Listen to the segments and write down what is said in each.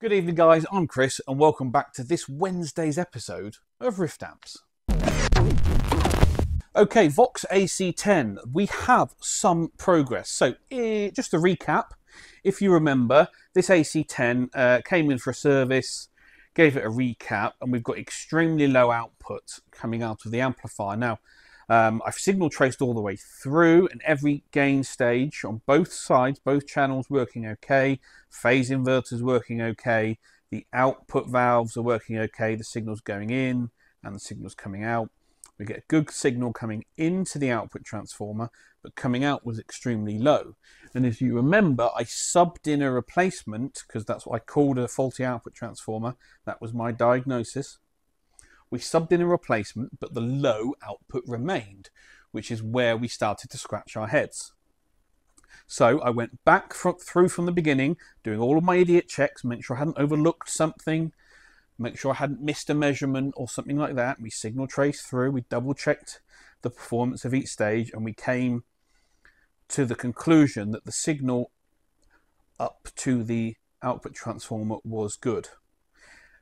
Good evening guys, I'm Chris and welcome back to this Wednesday's episode of Rift Amps. Okay, Vox AC10, we have some progress. So just to recap, if you remember, this AC10 came in for a service, gave it a recap, and we've got extremely low output coming out of the amplifier. Now, I've signal traced all the way through and every gain stage on both sides, both channels working okay, phase inverters working okay, the output valves are working okay, the signal's going in and the signal's coming out. We get a good signal coming into the output transformer, but coming out was extremely low. And if you remember, I subbed in a replacement because that's what I called a faulty output transformer. That was my diagnosis. We subbed in a replacement, but the low output remained, which is where we started to scratch our heads. So I went back through from the beginning, doing all of my idiot checks, make sure I hadn't overlooked something, make sure I hadn't missed a measurement or something like that. We signal traced through, we double checked the performance of each stage, and we came to the conclusion that the signal up to the output transformer was good.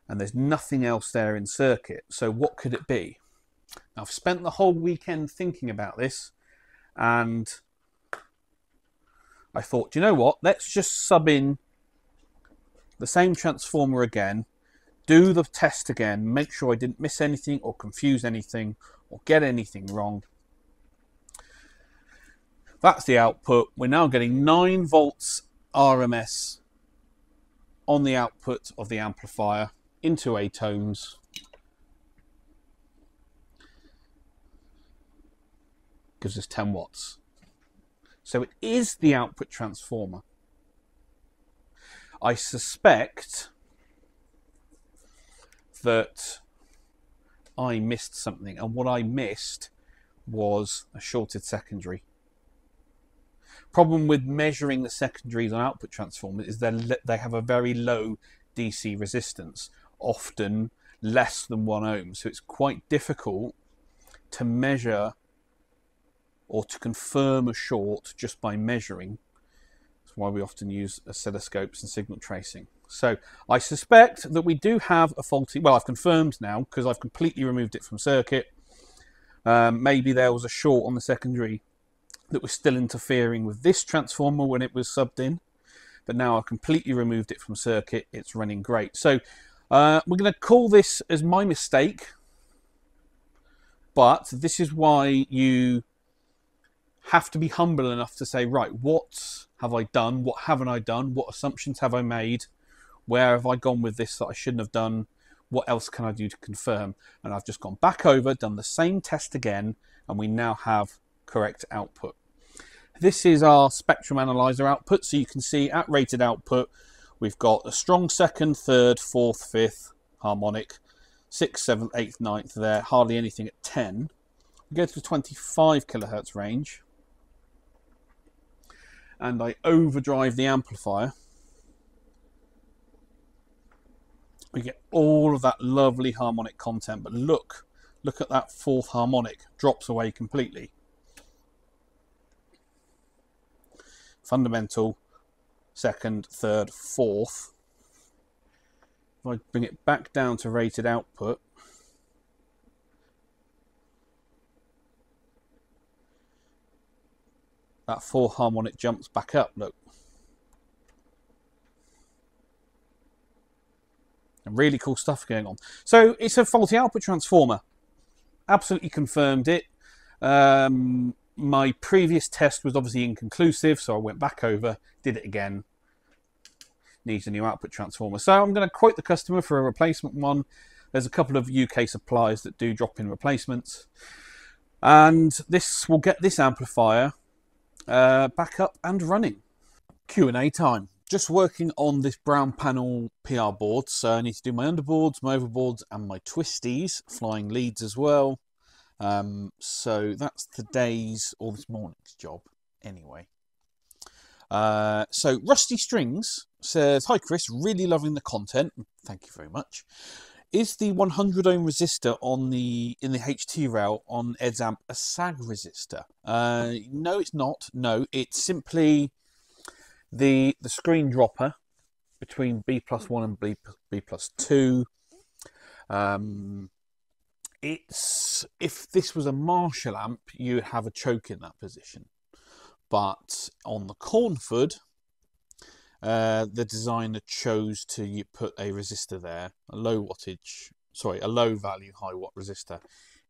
And there's nothing else there in circuit. So what could it be? Now, I've spent the whole weekend thinking about this, and I thought, you know what? Let's just sub in the same transformer again, do the test again, make sure I didn't miss anything or confuse anything or get anything wrong. That's the output. We're now getting 9 volts RMS on the output of the amplifier into A-tones. Gives us 10 watts. So it is the output transformer. I suspect that I missed something, and what I missed was a shorted secondary. Problem with measuring the secondaries on output transformers is they have a very low DC resistance, often less than 1 ohm. So it's quite difficult to measure or to confirm a short just by measuring. That's why we often use oscilloscopes and signal tracing. So I suspect that we do have a faulty, well, I've confirmed now because I've completely removed it from circuit. Maybe there was a short on the secondary that was still interfering with this transformer when it was subbed in. But now I've completely removed it from circuit. It's running great. So we're going to call this as my mistake. But this is why you have to be humble enough to say, right, what have I done? What haven't I done? What assumptions have I made? Where have I gone with this that I shouldn't have done? What else can I do to confirm? And I've just gone back over, done the same test again, and we now have correct output. This is our spectrum analyzer output. So you can see at rated output, we've got a strong second, third, fourth, fifth harmonic, 6th, 7th, 8th, 9th there, hardly anything at 10. We go to the 25 kilohertz range, and I overdrive the amplifier. We get all of that lovely harmonic content, but look at that fourth harmonic, drops away completely. Fundamental, second, third, fourth. If I bring it back down to rated output, that fourth harmonic jumps back up, look. And really cool stuff going on. So it's a faulty output transformer. Absolutely confirmed it. My previous test was obviously inconclusive, so I went back over, did it again. Needs a new output transformer. So I'm going to quote the customer for a replacement one. There's a couple of UK suppliers that do drop in replacements. And this will get this amplifier back up and running. Q&A time. Just working on this brown panel PR board, so I need to do my underboards, my overboards, and my twisties, flying leads as well. So that's today's or this morning's job anyway. So Rusty Strings says, "Hi Chris, really loving the content. Thank you very much. Is the 100 ohm resistor on in the HT rail on Ed's amp a sag resistor?" No, it's not. No, it's simply the screen dropper between B+1 and B+2. If this was a Marshall amp, you would have a choke in that position. But on the Cornford, the designer chose to put a resistor there, a low value high watt resistor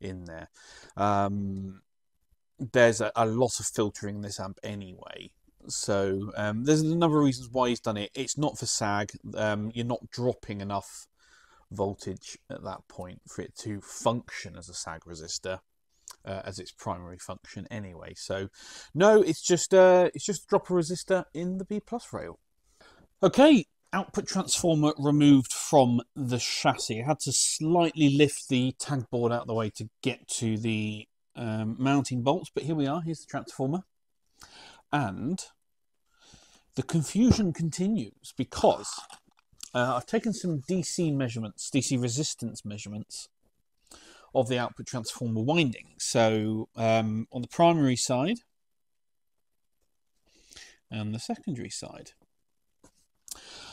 in there. There's a lot of filtering in this amp anyway. So there's a number of reasons why he's done it. It's not for sag. You're not dropping enough voltage at that point for it to function as a sag resistor as its primary function anyway. So no, it's just a dropper resistor in the B+ rail. Okay, output transformer removed from the chassis. I had to slightly lift the tag board out of the way to get to the mounting bolts, but here we are. Here's the transformer, and the confusion continues because I've taken some DC measurements, DC resistance measurements of the output transformer winding. So on the primary side and the secondary side.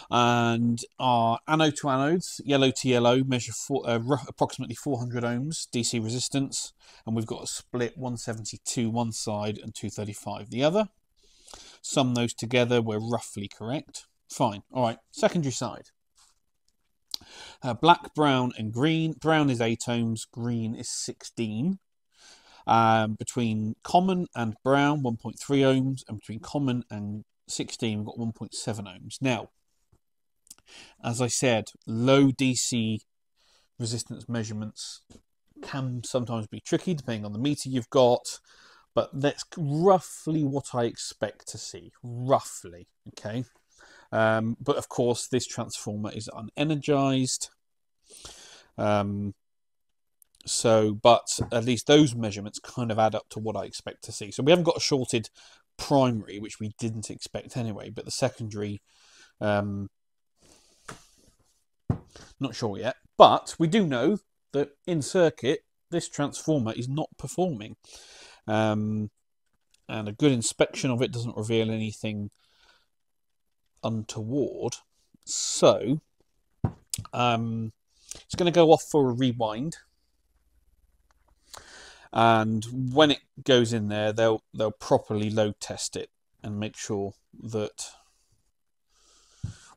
And our anode to anodes, yellow to yellow, measure approximately 400 ohms DC resistance. And we've got a split 172 one side and 235 the other. Sum those together, we're roughly correct. Fine. All right, secondary side. Black, brown and green. Brown is 8 ohms, green is 16. Between common and brown, 1.3 ohms. And between common and 16, we've got 1.7 ohms. Now, as I said, low DC resistance measurements can sometimes be tricky depending on the meter you've got, but that's roughly what I expect to see, roughly, okay? But of course, this transformer is unenergized, but at least those measurements kind of add up to what I expect to see. So we haven't got a shorted primary, which we didn't expect anyway, but the secondary, not sure yet, but we do know that in circuit, this transformer is not performing. And a good inspection of it doesn't reveal anything untoward. So it's going to go off for a rewind. And when it goes in there, they'll properly load test it and make sure that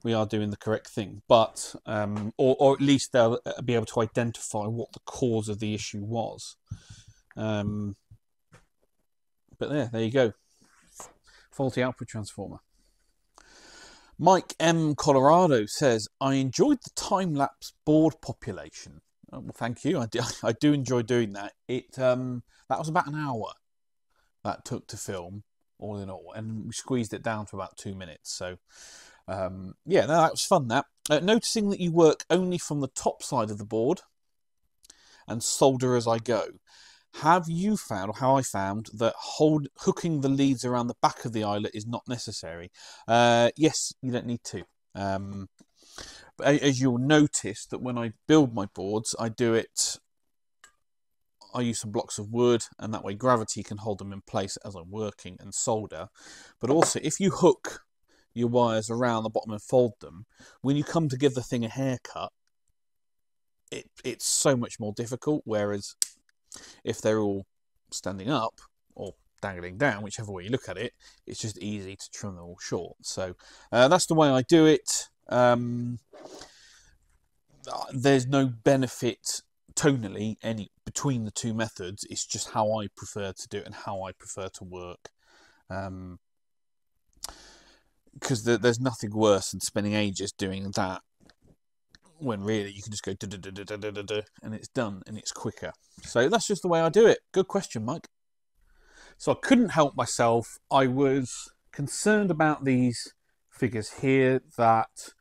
we are doing the correct thing, but or at least they'll be able to identify what the cause of the issue was. But there you go. Faulty output transformer. Mike M. Colorado says, I enjoyed the time-lapse board population. Oh, well, thank you. I do enjoy doing that. That was about an hour that took to film, all in all, and we squeezed it down to about 2 minutes. So yeah, no, that was fun. That noticing that you work only from the top side of the board and solder as I go. Have you found, or how I found, that hooking the leads around the back of the eyelet is not necessary? Yes, you don't need to. But as you'll notice, that when I build my boards, I use some blocks of wood, and that way gravity can hold them in place as I'm working and solder. But also, if you hook your wires around the bottom and fold them, when you come to give the thing a haircut, it's so much more difficult. Whereas if they're all standing up or dangling down, whichever way you look at it, it's just easy to trim them all short. So that's the way I do it. There's no benefit tonally between the two methods. It's just how I prefer to do it and how I prefer to work. Because there's nothing worse than spending ages doing that when really you can just go and it's done and it's quicker. So that's just the way I do it. Good question, Mike. So I couldn't help myself. I was concerned about these figures here, that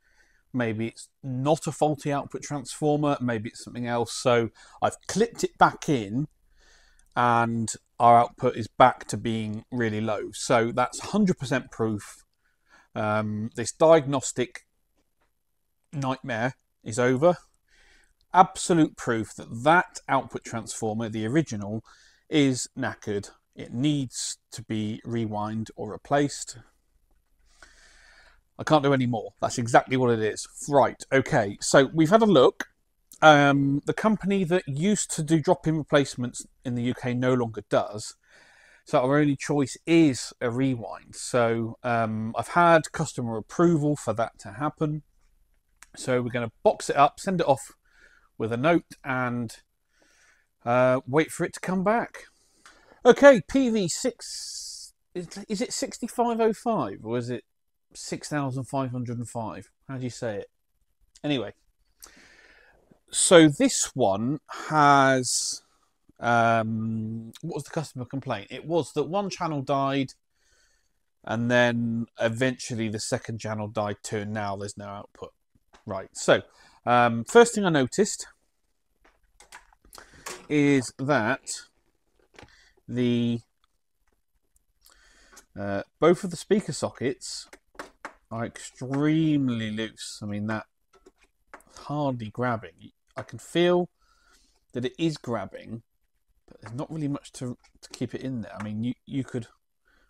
maybe it's not a faulty output transformer, maybe it's something else. So I've clipped it back in and our output is back to being really low. So that's 100% proof. This diagnostic nightmare is over. Absolute proof that output transformer, the original, is knackered. It needs to be rewind or replaced. I can't do any more. That's exactly what it is. Right, okay. So we've had a look. The company that used to do drop-in replacements in the UK no longer does. So our only choice is a rewind. So I've had customer approval for that to happen. So we're going to box it up, send it off with a note, and wait for it to come back. Okay, PV6, is it 6505 or is it 6505? How do you say it? Anyway, so this one has, what was the customer complaint? It was that one channel died and then eventually the second channel died too, and now there's no output. Right, so first thing I noticed is that the both of the speaker sockets are extremely loose. I mean, that's hardly grabbing. I can feel that it is grabbing, but there's not really much to keep it in there. I mean, you could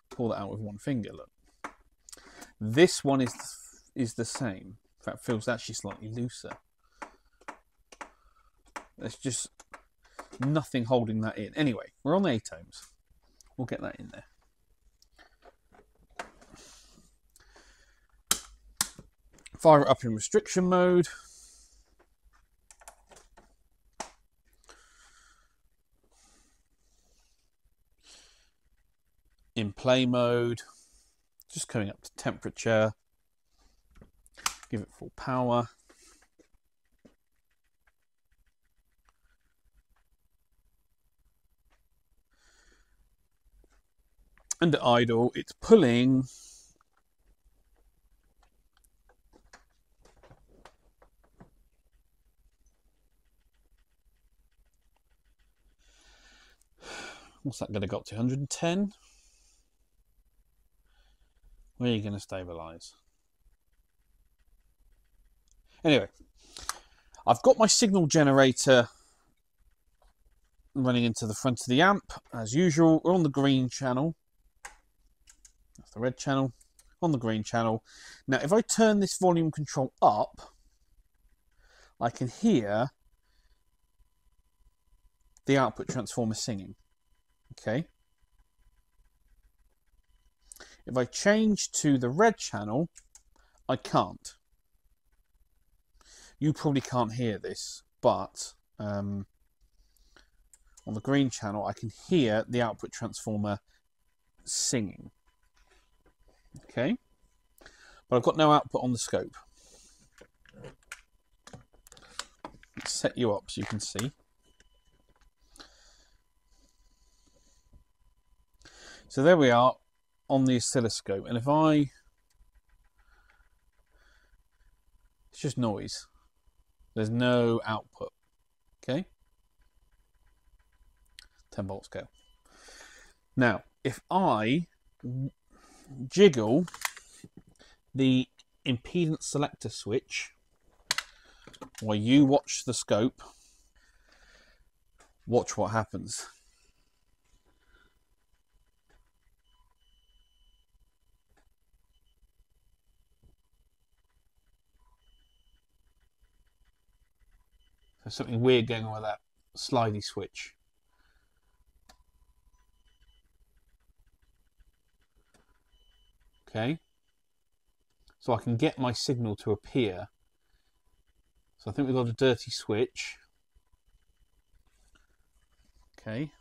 pull that out with one finger. Look, this one is the same. In fact, feels actually slightly looser. There's just nothing holding that in. Anyway, we're on the 8 ohms. We'll get that in there. Fire it up in restriction mode. In play mode. Just coming up to temperature. Give it full power. And at idle, it's pulling what's that going to go up to? 110? Where are you going to stabilize? Anyway, I've got my signal generator running into the front of the amp as usual. We're on the green channel. That's the red channel. On the green channel. Now, if I turn this volume control up, I can hear the output transformer singing. Okay. If I change to the red channel, I can't. You probably can't hear this, but on the green channel, I can hear the output transformer singing. Okay, but I've got no output on the scope. Let's set you up so you can see. So there we are on the oscilloscope, and if it's just noise. There's no output. Okay, 10 volt scale. Now, if I jiggle the impedance selector switch while you watch the scope, watch what happens. There's something weird going on with that slidey switch. Okay, so I can get my signal to appear. So I think we've got a dirty switch. Okay,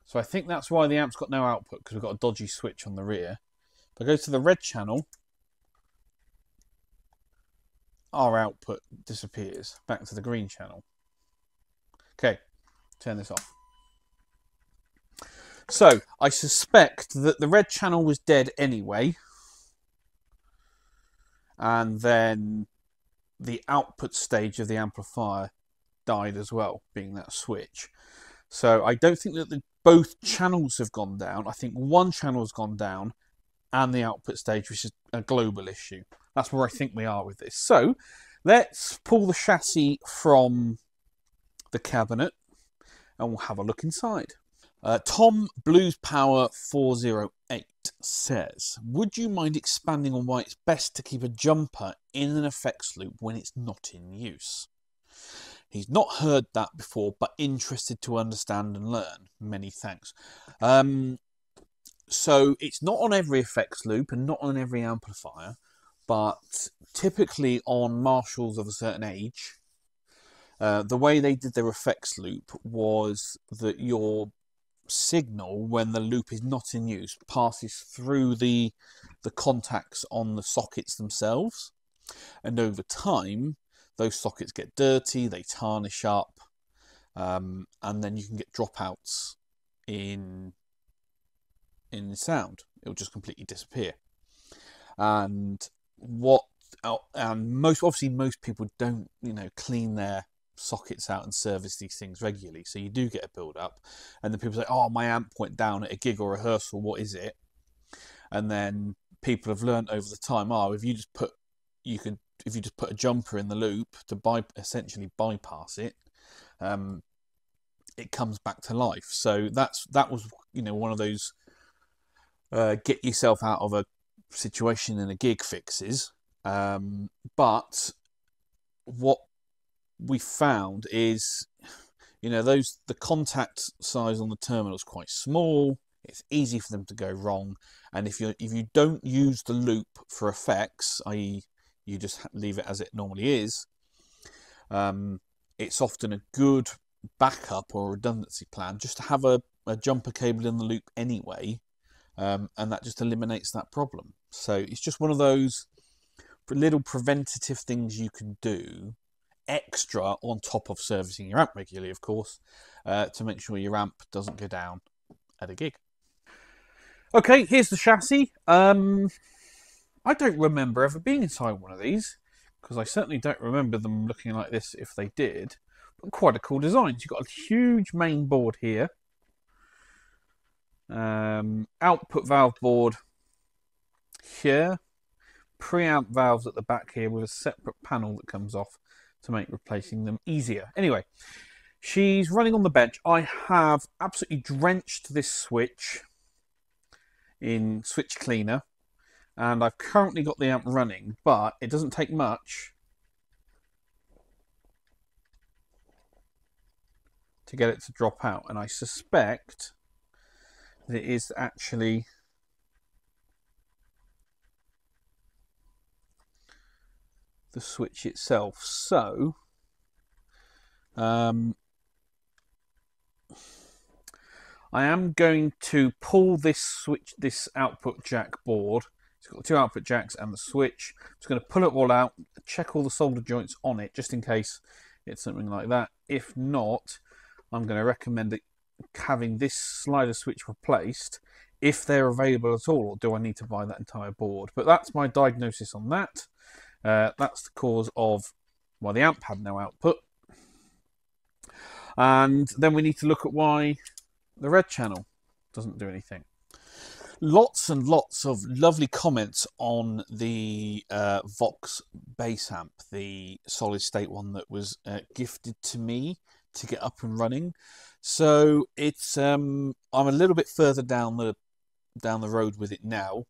so I think that's why the amp's got no output, because we've got a dodgy switch on the rear. If I go to the red channel, our output disappears back to the green channel. Okay, turn this off. So I suspect that the red channel was dead anyway, and then the output stage of the amplifier died as well, being that switch. So I don't think that both channels have gone down. I think one channel has gone down and the output stage, which is a global issue. That's where I think we are with this. So let's pull the chassis from the cabinet and we'll have a look inside. Tom Blues Power 408 says, would you mind expanding on why it's best to keep a jumper in an effects loop when it's not in use? He's not heard that before, but interested to understand and learn. Many thanks. So it's not on every effects loop and not on every amplifier, but typically on Marshalls of a certain age, the way they did their effects loop was that your signal, when the loop is not in use, passes through the contacts on the sockets themselves, and over time those sockets get dirty, they tarnish up, and then you can get dropouts in the sound. It'll just completely disappear. And most people don't clean their sockets out and service these things regularly, so you do get a build up, and then people say, oh, my amp went down at a gig or rehearsal, what is it? And then people have learned over the time, if you just put a jumper in the loop to essentially bypass it, it comes back to life. So that was one of those get yourself out of a situation in a gig fixes. But what we found is, the contact size on the terminal is quite small. It's easy for them to go wrong, and if you don't use the loop for effects, i.e., you just leave it as it normally is, it's often a good backup or redundancy plan just to have a jumper cable in the loop anyway, and that just eliminates that problem. So it's just one of those little preventative things you can do extra on top of servicing your amp regularly, of course, to make sure your amp doesn't go down at a gig. Okay, here's the chassis. I don't remember ever being inside one of these, because I certainly don't remember them looking like this if they did. But quite a cool design. So you've got a huge main board here. Output valve board here. Preamp valves at the back here with a separate panel that comes off to make replacing them easier. Anyway, she's running on the bench. I have absolutely drenched this switch in switch cleaner, and I've currently got the amp running, but it doesn't take much to get it to drop out, and I suspect that it is actually the switch itself. So I am going to pull this output jack board. It's got 2 output jacks and the switch. I'm just going to pull it all out, check all the solder joints on it, just in case it's something like that. If not, I'm going to recommend having this slider switch replaced if they're available at all, or do I need to buy that entire board? But that's my diagnosis on that. That's the cause of why the amp had no output. And then we need to look at why the red channel doesn't do anything. Lots and lots of lovely comments on the Vox bass amp, the solid state one that was gifted to me to get up and running. So it's I'm a little bit further down the road with it now.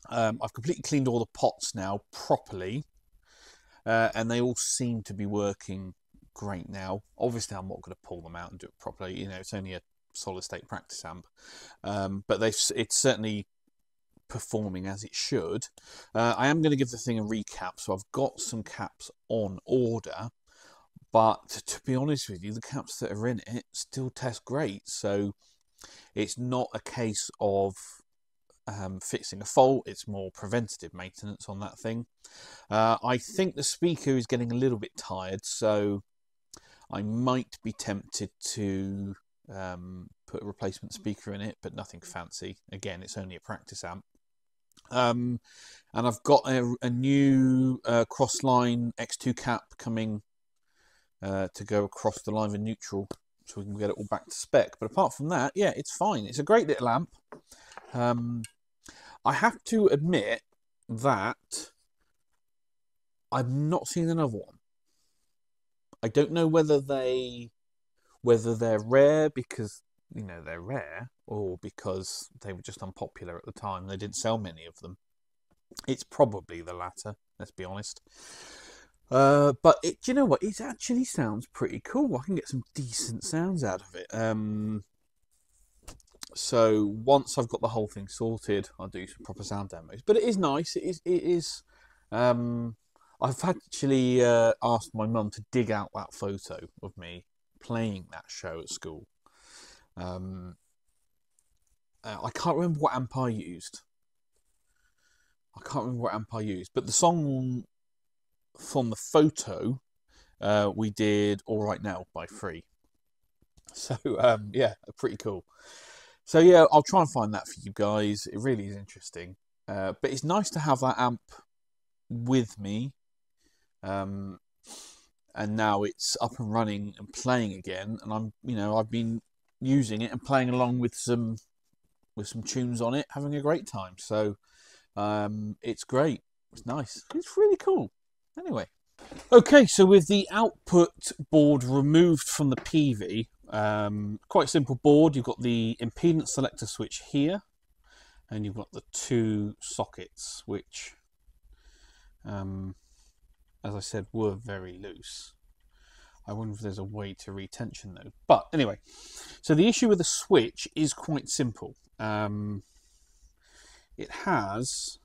I've completely cleaned all the pots now properly, and they all seem to be working great now. Obviously, I'm not going to pull them out and do it properly. It's only a solid state practice amp, but it's certainly performing as it should. I am going to give the thing a recap, so I've got some caps on order, but to be honest with you, the caps that are in it still test great. So it's not a case of fixing a fault, it's more preventative maintenance on that thing. I think the speaker is getting a little bit tired, so I might be tempted to put a replacement speaker in it, but nothing fancy. Again, it's only a practice amp. And I've got a new Crossline X2 cap coming to go across the live and neutral, so we can get it all back to spec. But apart from that, yeah, it's fine. It's a great little amp. I have to admit that I've not seen another one. I don't know whether they're rare because you know, they're rare, or because they were just unpopular at the time. They didn't sell many of them. It's probably the latter, let's be honest. But do you know what? It actually sounds pretty cool. I can get some decent sounds out of it. So once I've got the whole thing sorted, I'll do some proper sound demos. But it is nice. It is. I've actually asked my mum to dig out that photo of me playing that show at school. I can't remember what amp I used. But the song from the photo, we did All Right Now by Free. So, yeah, pretty cool. So, yeah, I'll try and find that for you guys. It really is interesting. But it's nice to have that amp with me. And now it's up and running and playing again. And I've been using it and playing along with some tunes on it, having a great time. So, it's great. It's nice. It's really cool. Anyway. Okay, so with the output board removed from the PV, quite simple board. You've got the impedance selector switch here, and you've got the two sockets, which, as I said, were very loose. I wonder if there's a way to retension those. But anyway, so the issue with the switch is quite simple. It has,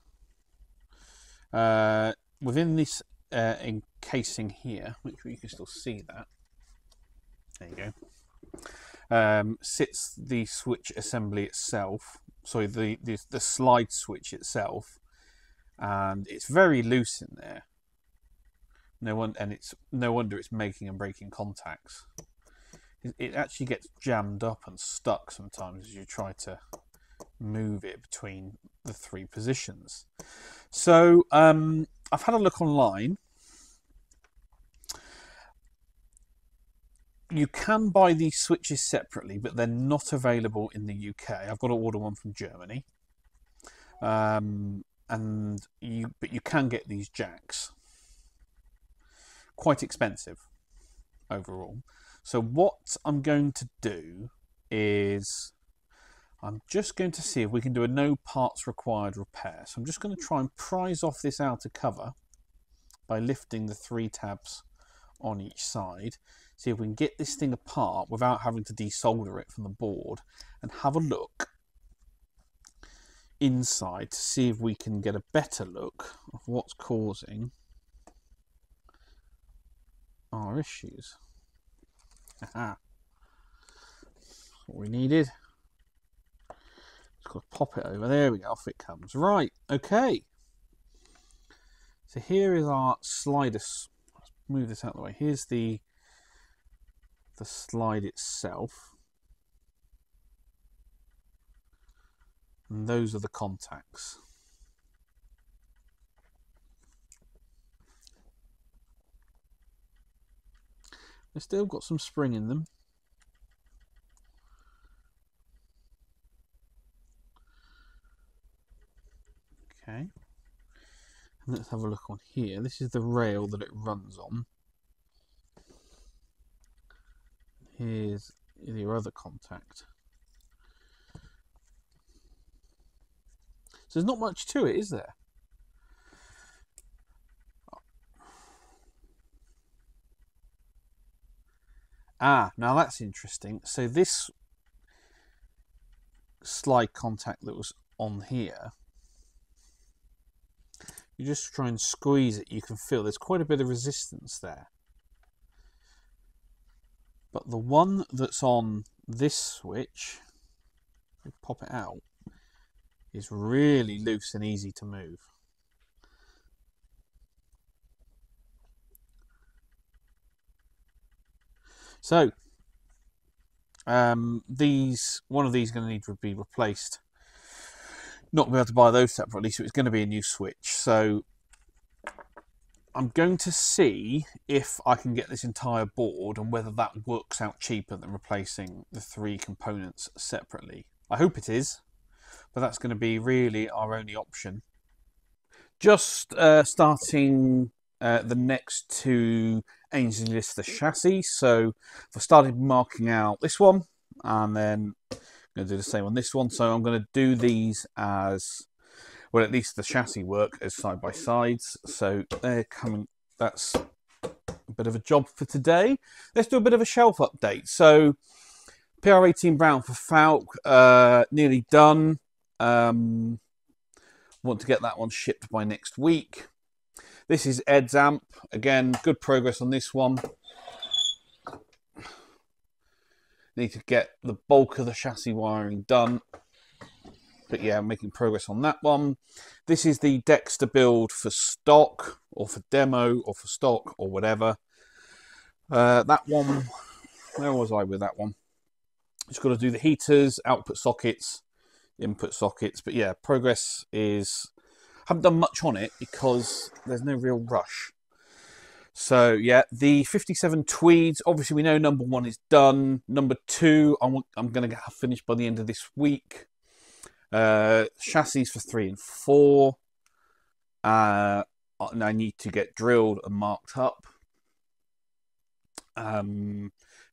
within this encasing here, which you can still see that, there you go, sits the switch assembly itself, sorry, the slide switch itself, and it's very loose in there. No wonder it's making and breaking contacts. It actually gets jammed up and stuck sometimes as you try to move it between the three positions. So I've had a look online. You can buy these switches separately, but they're not available in the UK. I've got to order one from Germany. But you can get these jacks. Quite expensive overall. So what I'm going to do is I'm just going to see if we can do a no parts required repair. So I'm just going to try and prise off this outer cover by lifting the 3 tabs on each side. See if we can get this thing apart without having to desolder it from the board, and have a look inside to see if we can get a better look of what's causing our issues. Aha. That's what we needed. Just got to pop it over. There we go. Off it comes. Right. Okay. So here is our slider. Let's move this out of the way. Here's the slide itself. And those are the contacts. They've still got some spring in them. Okay. And let's have a look on here. This is the rail that it runs on. Here's your other contact. So there's not much to it, is there? Ah, now that's interesting. So this slide contact that was on here, you just try and squeeze it, you can feel there's quite a bit of resistance there. But the one that's on this switch, pop it out, is really loose and easy to move. So one of these is going to need to be replaced. Not going to be able to buy those separately, so it's going to be a new switch. So I'm going to see if I can get this entire board and whether that works out cheaper than replacing the 3 components separately. I hope it is, but that's going to be really our only option. Just starting the next 2 Ainsley Lister chassis. So I started marking out this one, and then I'm going to do the same on this one. So I'm going to do these as, well, at least the chassis work as side by sides. So they're coming. That's a bit of a job for today. Let's do a bit of a shelf update. So PR18 brown for Falk, nearly done. Want to get that one shipped by next week. This is Ed's amp. Again, good progress on this one. Need to get the bulk of the chassis wiring done. But yeah, making progress on that one. This is the Dexter build for stock, or for demo, or for stock, or whatever. That one, where was I with that one? Just got to do the heaters, output sockets, input sockets. But yeah, progress is... haven't done much on it because there's no real rush. So yeah, the 57 Tweeds, obviously we know number 1 is done. Number 2, I'm going to have finished by the end of this week. Chassis for 3 and 4. I need to get drilled and marked up.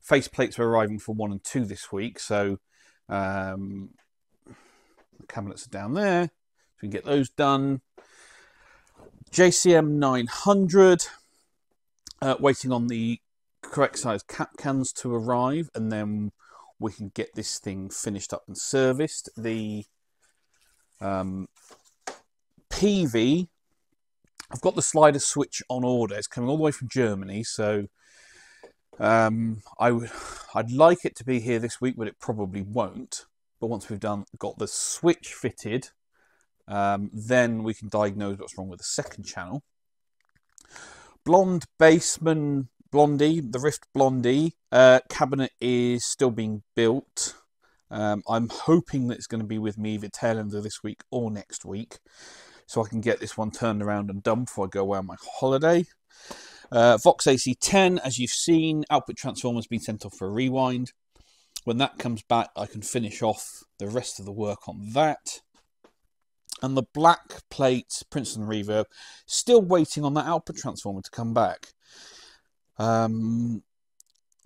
Face plates are arriving for 1 and 2 this week, so the cabinets are down there. So we can get those done. JCM 900, waiting on the correct size cap cans to arrive, and then we can get this thing finished up and serviced. The PV, I've got the slider switch on order. It's coming all the way from Germany, so I'd like it to be here this week, but it probably won't. But once we've got the switch fitted, then we can diagnose what's wrong with the second channel. Blonde Baseman Blondie, the Rift Blondie cabinet is still being built. I'm hoping that it's going to be with me either tail end of this week or next week, so I can get this one turned around and done before I go away on my holiday. Vox AC10, as you've seen, output transformer has been sent off for a rewind. When that comes back, I can finish off the rest of the work on that. And the black plate Princeton Reverb, still waiting on that output transformer to come back. I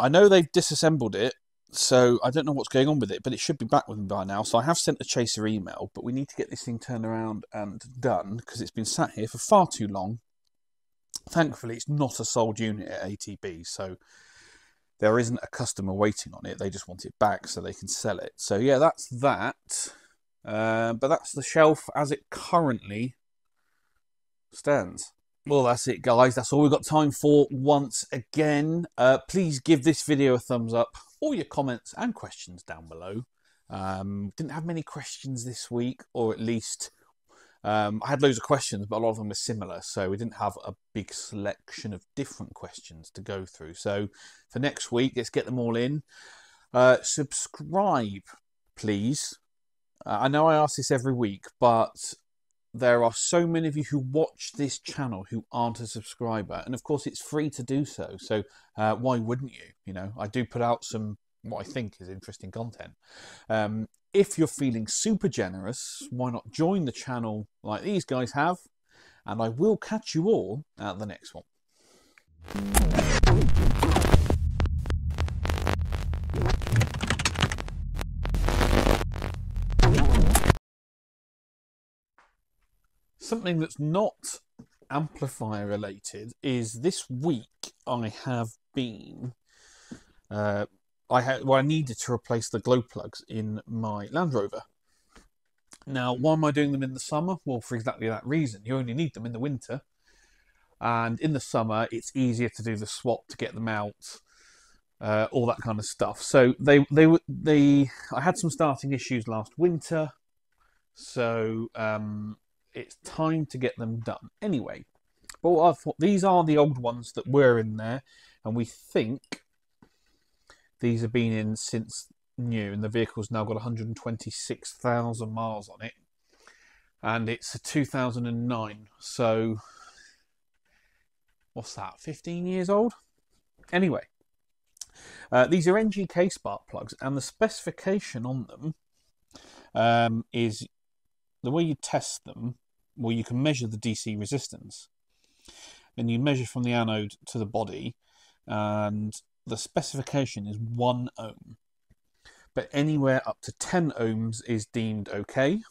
know they've disassembled it, so I don't know what's going on with it, but it should be back with them by now. So I have sent a chaser email, but we need to get this thing turned around and done because it's been sat here for far too long. Thankfully, it's not a sold unit at ATB, so there isn't a customer waiting on it. They just want it back so they can sell it. So yeah, that's that. But that's the shelf as it currently stands. Well, that's it, guys. That's all we've got time for once again. Please give this video a thumbs up. All your comments and questions down below. Didn't have many questions this week, or at least I had loads of questions, but a lot of them were similar. So we didn't have a big selection of different questions to go through. So for next week, let's get them all in. Subscribe, please. I know I ask this every week, but there are so many of you who watch this channel who aren't a subscriber. And of course, it's free to do so. So why wouldn't you? You know, I do put out some, what I think is interesting content. If you're feeling super generous, why not join the channel like these guys have? And I will catch you all at the next one. Something that's not amplifier related is this week I have been I needed to replace the glow plugs in my Land Rover. Now, why am I doing them in the summer? Well, for exactly that reason. You only need them in the winter, and in the summer it's easier to do the swap to get them out, all that kind of stuff. So I had some starting issues last winter, so it's time to get them done. Anyway, but what I thought, these are the old ones that were in there, and we think these have been in since new, and the vehicle's now got 126,000 miles on it, and it's a 2009. So what's that? 15 years old. Anyway, these are NGK spark plugs, and the specification on them is the way you test them. Well, you can measure the DC resistance, and you measure from the anode to the body, and the specification is 1 ohm. but anywhere up to 10 ohms is deemed okay.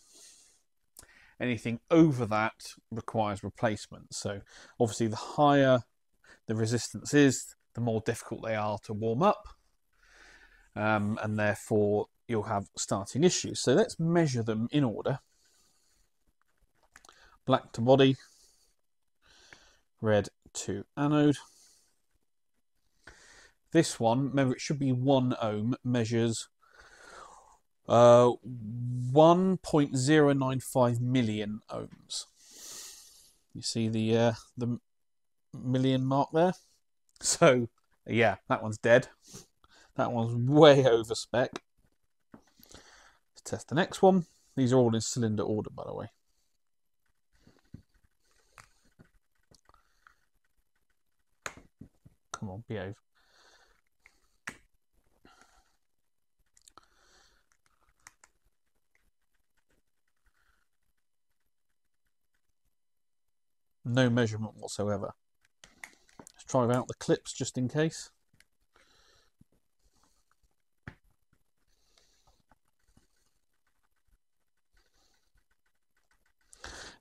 Anything over that requires replacement. So obviously the higher the resistance is, the more difficult they are to warm up, and therefore you'll have starting issues. So let's measure them in order. Black to body, red to anode. This one, remember it should be 1 ohm, measures 1.095 million ohms. You see the million mark there? So yeah, that one's dead. That one's way over spec. Let's test the next one. These are all in cylinder order, by the way. Come on, behave. No measurement whatsoever. Let's try out the clips just in case.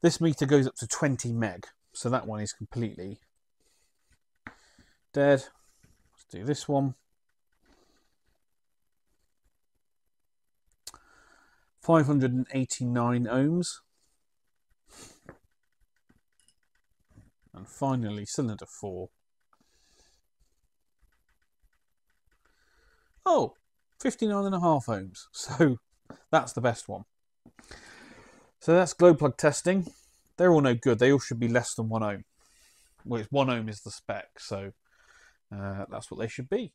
This meter goes up to 20 meg, so that one is completely dead. Let's do this one. 589 ohms. And finally, cylinder 4. Oh, 59.5 ohms. So that's the best one. So that's glow plug testing. They're all no good. They all should be less than 1 ohm. Well, 1 ohm is the spec, so that's what they should be.